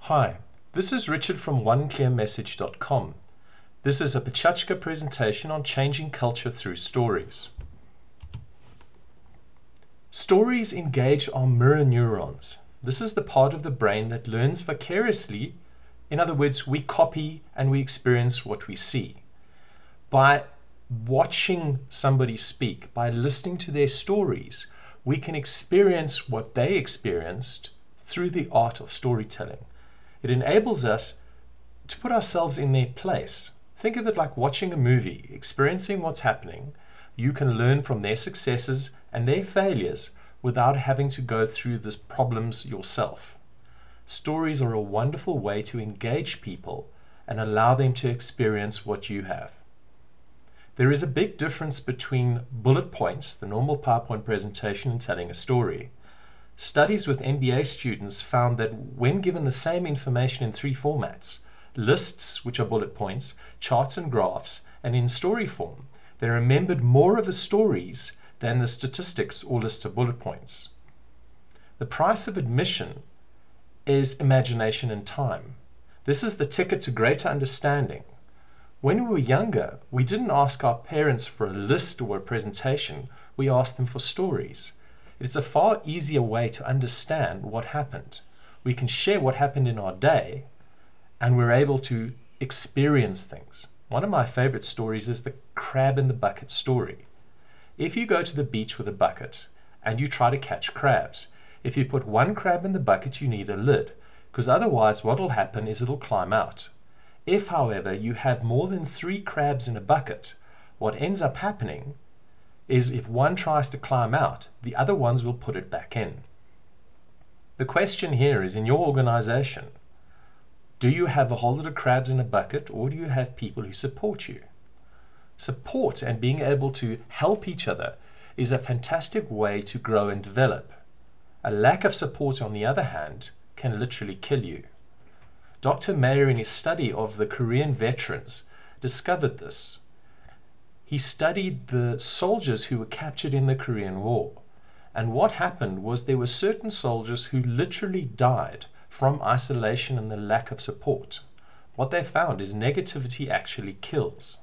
Hi, this is Richard from OneClearMessage.com. This is a pecha presentation on changing culture through stories. Stories engage our mirror neurons. This is the part of the brain that learns vicariously. In other words, we copy and we experience what we see. By watching somebody speak, by listening to their stories, we can experience what they experienced through the art of storytelling. It enables us to put ourselves in their place. Think of it like watching a movie, experiencing what's happening. You can learn from their successes and their failures without having to go through the problems yourself. Stories are a wonderful way to engage people and allow them to experience what you have. There is a big difference between bullet points, the normal PowerPoint presentation, and telling a story. Studies with MBA students found that when given the same information in three formats, lists, which are bullet points, charts and graphs, and in story form, they remembered more of the stories than the statistics or lists of bullet points. The price of admission is imagination and time. This is the ticket to greater understanding. When we were younger, we didn't ask our parents for a list or a presentation, we asked them for stories. It's a far easier way to understand what happened. We can share what happened in our day, and we're able to experience things. One of my favorite stories is the crab in the bucket story. If you go to the beach with a bucket and you try to catch crabs, if you put one crab in the bucket, you need a lid, because otherwise what will happen is it'll climb out. If, however, you have more than 3 crabs in a bucket, what ends up happening is if one tries to climb out, the other ones will put it back in. The question here is, in your organization, do you have a whole lot of crabs in a bucket, or do you have people who support you? Support and being able to help each other is a fantastic way to grow and develop. A lack of support, on the other hand, can literally kill you. Dr. Mayer, in his study of the Korean veterans, discovered this. He studied the soldiers who were captured in the Korean War. And what happened was there were certain soldiers who literally died from isolation and the lack of support. What they found is negativity actually kills.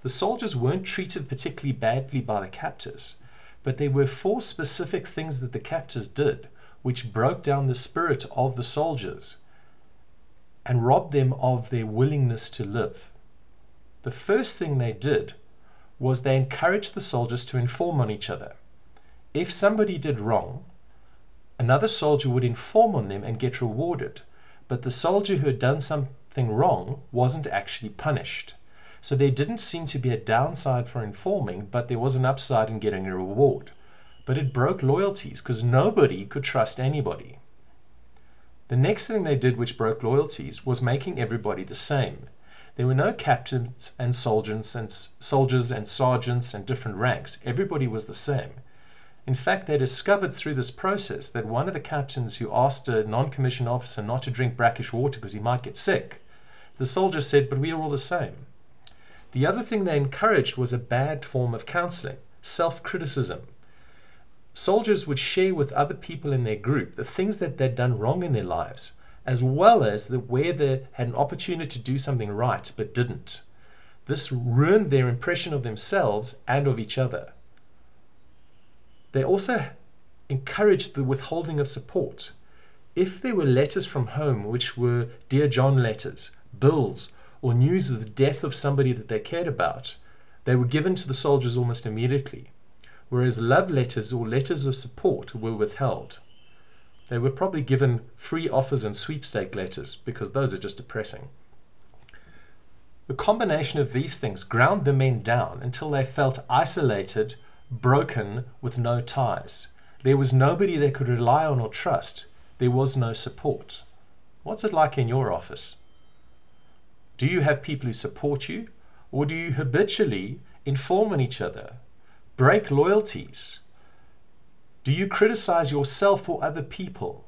The soldiers weren't treated particularly badly by the captors, but there were 4 specific things that the captors did which broke down the spirit of the soldiers and robbed them of their willingness to live. The first thing they did was they encouraged the soldiers to inform on each other. If somebody did wrong, another soldier would inform on them and get rewarded, but the soldier who had done something wrong wasn't actually punished. So there didn't seem to be a downside for informing, but there was an upside in getting a reward. But it broke loyalties because nobody could trust anybody. The next thing they did which broke loyalties was making everybody the same. There were no captains and soldiers and sergeants and different ranks. Everybody was the same. In fact, they discovered through this process that one of the captains who asked a non-commissioned officer not to drink brackish water because he might get sick, the soldier said, "But we are all the same." The other thing they encouraged was a bad form of counseling, self-criticism. Soldiers would share with other people in their group the things that they'd done wrong in their lives, as well as where they had an opportunity to do something right but didn't. This ruined their impression of themselves and of each other. They also encouraged the withholding of support. If there were letters from home which were Dear John letters, bills, or news of the death of somebody that they cared about, they were given to the soldiers almost immediately, whereas love letters or letters of support were withheld. They were probably given free offers and sweepstake letters because those are just depressing. The combination of these things ground the men down until they felt isolated, broken, with no ties. There was nobody they could rely on or trust. There was no support. What's it like in your office? Do you have people who support you, or do you habitually inform on each other, break loyalties? Do you criticize yourself or other people?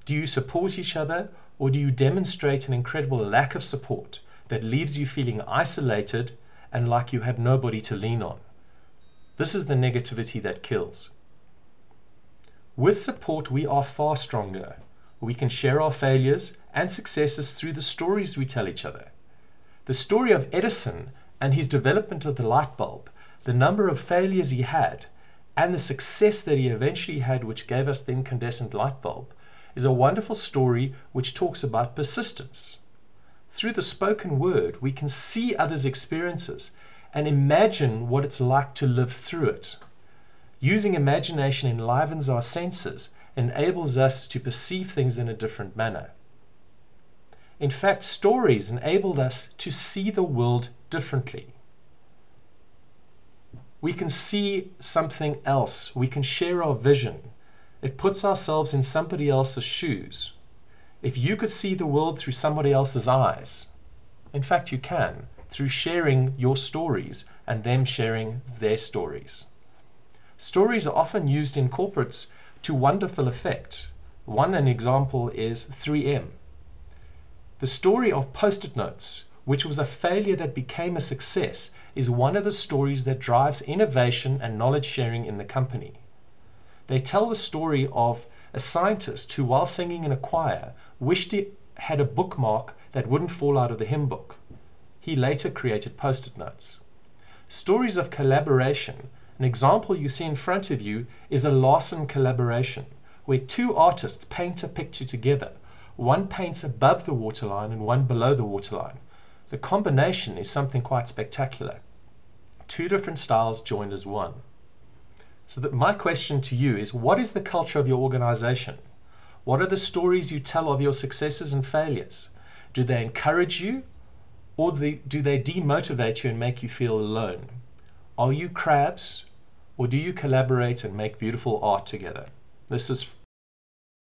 Do you support each other, or do you demonstrate an incredible lack of support that leaves you feeling isolated and like you have nobody to lean on? This is the negativity that kills. With support, we are far stronger. We can share our failures and successes through the stories we tell each other. The story of Edison and his development of the light bulb, the number of failures he had, and the success that he eventually had, which gave us the incandescent light bulb, is a wonderful story which talks about persistence. Through the spoken word, we can see others' experiences and imagine what it's like to live through it. Using imagination enlivens our senses, enables us to perceive things in a different manner. In fact, stories enabled us to see the world differently. We can see something else. We can share our vision. It puts ourselves in somebody else's shoes. If you could see the world through somebody else's eyes, in fact you can, through sharing your stories and them sharing their stories. Stories are often used in corporates to wonderful effect. An example is 3M. The story of Post-it notes, which was a failure that became a success, is one of the stories that drives innovation and knowledge sharing in the company. They tell the story of a scientist who, while singing in a choir, wished he had a bookmark that wouldn't fall out of the hymn book. He later created Post-it notes. Stories of collaboration. An example you see in front of you is a Larson collaboration, where two artists paint a picture together. One paints above the waterline and one below the waterline. The combination is something quite spectacular. Two different styles joined as one. So that my question to you is, what is the culture of your organization? What are the stories you tell of your successes and failures? Do they encourage you, or do they demotivate you and make you feel alone? Are you crabs, or do you collaborate and make beautiful art together? This is